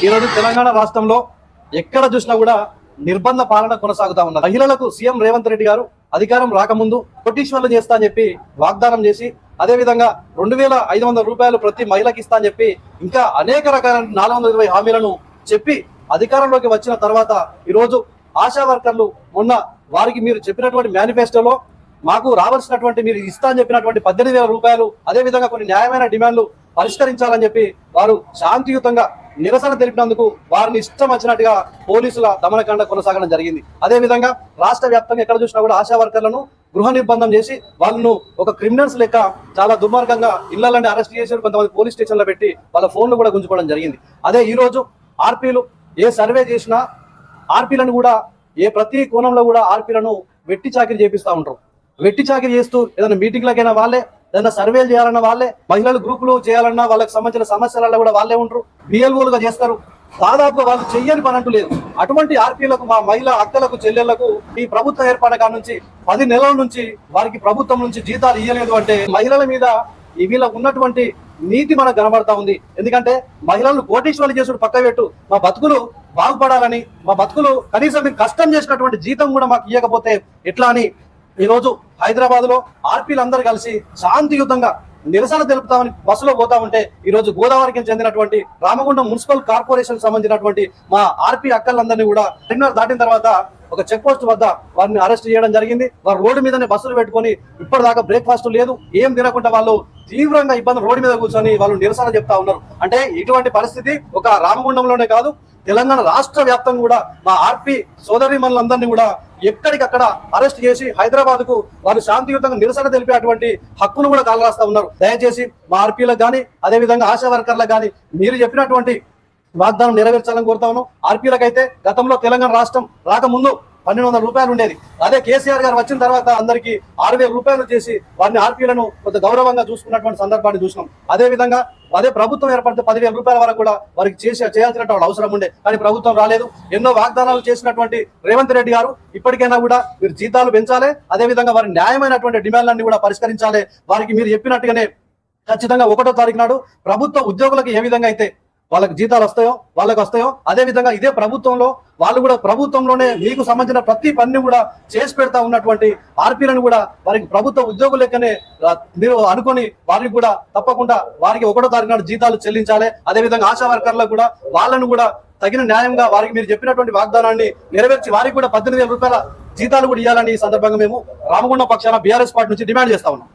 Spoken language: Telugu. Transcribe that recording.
ఈరోజు తెలంగాణ రాష్ట్రంలో ఎక్కడ చూసినా కూడా నిర్బంధ పాలన కొనసాగుతా ఉన్నారు. మహిళలకు సీఎం రేవంత్ రెడ్డి గారు అధికారం రాకముందు కోటీశ్వర్లు చేస్తా అని చెప్పి వాగ్దానం చేసి, అదే విధంగా 2500 రూపాయలు ప్రతి మహిళకి ఇస్తా అని చెప్పి ఇంకా అనేక రకాల 420 హామీలను చెప్పి అధికారంలోకి వచ్చిన తర్వాత ఈరోజు ఆశా వర్కర్లు మొన్న వారికి మీరు చెప్పినటువంటి మేనిఫెస్టోలో మాకు రావాల్సినటువంటి మీరు ఇస్తా అని చెప్పినటువంటి 18,000 రూపాయలు, అదే విధంగా కొన్ని న్యాయమైన డిమాండ్లు పరిష్కరించాలని చెప్పి వారు శాంతియుతంగా నిరసన తెలిపినందుకు వారిని ఇష్టం వచ్చినట్టుగా పోలీసుల దమనకాండ కొనసాగడం జరిగింది. అదే విధంగా రాష్ట్ర వ్యాప్తంగా ఎక్కడ చూసినా కూడా ఆశా వర్కర్లను గృహ నిర్బంధం చేసి వాళ్ళను ఒక క్రిమినల్స్ లెక్క చాలా దుర్మార్గంగా ఇళ్లలోనే అరెస్ట్ చేసి కొంతమంది పోలీస్ స్టేషన్లో పెట్టి వాళ్ళ ఫోన్లు కూడా గుంజుకోవడం జరిగింది. అదే ఈ రోజు ఆర్పీలు ఏ సర్వే చేసినా ఆర్పీలను కూడా ప్రతి కోణంలో కూడా ఆర్పీలను వెట్టి చాకిరి చేపిస్తూ ఉంటారు. వెట్టి చాకిరి చేస్తూ ఏదైనా మీటింగ్లకైనా వాళ్ళే, ఏదైనా సర్వేలు చేయాలన్నా వాళ్ళే, మహిళలు గ్రూపులు చేయాలన్నా వాళ్ళకి సంబంధించిన సమస్యలలో కూడా వాళ్ళే ఉంటారు, బిఎల్ఓలుగా చేస్తారు. దాదాపుగా వాళ్ళు చెయ్యని పని అంటూ లేదు. అటువంటి ఆర్పీలకు, మా మహిళా అక్కలకు, చెల్లెళ్లకు ఈ ప్రభుత్వం ఏర్పడక నుంచి 10 నెలల నుంచి వారికి ప్రభుత్వం నుంచి జీతాలు ఇవ్వలేదు అంటే మహిళల మీద వీళ్ళ ఉన్నటువంటి నీతి మనకు కనబడతా ఉంది. ఎందుకంటే మహిళలను కోటీశ్వర్లు చేసుడు పక్క పెట్టు, మా బతుకులు బాగుపడాలని, మా బతుకులు కనీసం మీరు కష్టం చేసినటువంటి జీతం కూడా మాకు ఇవ్వకపోతే ఎట్లా అని ఈరోజు హైదరాబాద్ లో ఆర్పీలు అందరూ కలిసి శాంతియుతంగా నిరసన తెలుపుతామని బస్సులో పోతా ఉంటే ఈరోజు గోదావరికి చెందినటువంటి రామగుండం మున్సిపల్ కార్పొరేషన్ సంబంధించినటువంటి మా ఆర్పీ అక్కలందరినీ కూడా సిగ్నల్ దాటిన తర్వాత ఒక చెక్ పోస్ట్ వద్ద వారిని అరెస్ట్ చేయడం జరిగింది. వారు రోడ్డు మీదనే బస్సులు పెట్టుకొని ఇప్పటిదాకా బ్రేక్ఫాస్ట్ లేదు, ఏం తినకుండా వాళ్ళు తీవ్రంగా ఇబ్బంది రోడ్డు మీద కూర్చొని వాళ్ళు నిరసన చెప్తా ఉన్నారు. అంటే ఇటువంటి పరిస్థితి ఒక రామగుండంలోనే కాదు, తెలంగాణ రాష్ట్ర వ్యాప్తంగా కూడా మా ఆర్పీ సోదరీమణులందరినీ కూడా ఎక్కడికక్కడ అరెస్ట్ చేసి హైదరాబాద్ కు వారు శాంతియుతంగా నిరసన తెలిపే అటువంటి హక్కును కూడా కాలరాస్తా ఉన్నారు. దయచేసి మా ఆర్పీలకు కానీ, అదే విధంగా ఆశా వర్కర్లకు కానీ మీరు చెప్పినటువంటి వాగ్దానం నెరవేర్చాలని కోరుతా ఉన్నాం. ఆర్పీలకైతే గతంలో తెలంగాణ రాష్ట్రం రాకముందు 1200 రూపాయలు ఉండేది. అదే కేసీఆర్ గారు వచ్చిన తర్వాత అందరికీ 6000 రూపాయలు చేసి వారిని ఆర్పీలను కొంత గౌరవంగా చూసుకున్నటువంటి సందర్భాన్ని చూసినాం. అదే విధంగా అదే ప్రభుత్వం ఏర్పడితే 10,000 రూపాయల వరకు కూడా వారికి చేయాల్సినటువంటి అవసరం ఉండే, కానీ ప్రభుత్వం రాలేదు. ఎన్నో వాగ్దానాలు చేసినటువంటి రేవంత్ రెడ్డి గారు ఇప్పటికైనా కూడా మీరు జీతాలు పెంచాలి, అదే విధంగా వారి న్యాయమైనటువంటి డిమాండ్లన్నీ కూడా పరిష్కరించాలి. వారికి మీరు చెప్పినట్టుగానే ఖచ్చితంగా 1వ తారీఖు నాడు ప్రభుత్వ ఉద్యోగులకు ఏ విధంగా అయితే వాళ్ళకి జీతాలు వస్తాయో అదే విధంగా ఇదే ప్రభుత్వంలో వాళ్ళు కూడా ప్రభుత్వంలోనే మీకు సంబంధించిన ప్రతి పనిని కూడా చేసి పెడతా ఉన్నటువంటి ఆర్పీలను కూడా వారికి ప్రభుత్వ ఉద్యోగులు లెక్కనే మీరు అనుకొని వారికి కూడా తప్పకుండా వారికి 1వ తారీఖు నాడు జీతాలు చెల్లించాలి. అదే విధంగా ఆశా వర్కర్లకు కూడా వాళ్ళను కూడా తగిన న్యాయంగా వారికి మీరు చెప్పినటువంటి వాగ్దానాన్ని నెరవేర్చి వారికి కూడా 18,000 రూపాయల జీతాలు కూడా ఇవ్వాలని ఈ సందర్భంగా మేము రామగుండం పక్షాన బీఆర్ఎస్ పార్టీ నుంచి డిమాండ్ చేస్తా ఉన్నాం.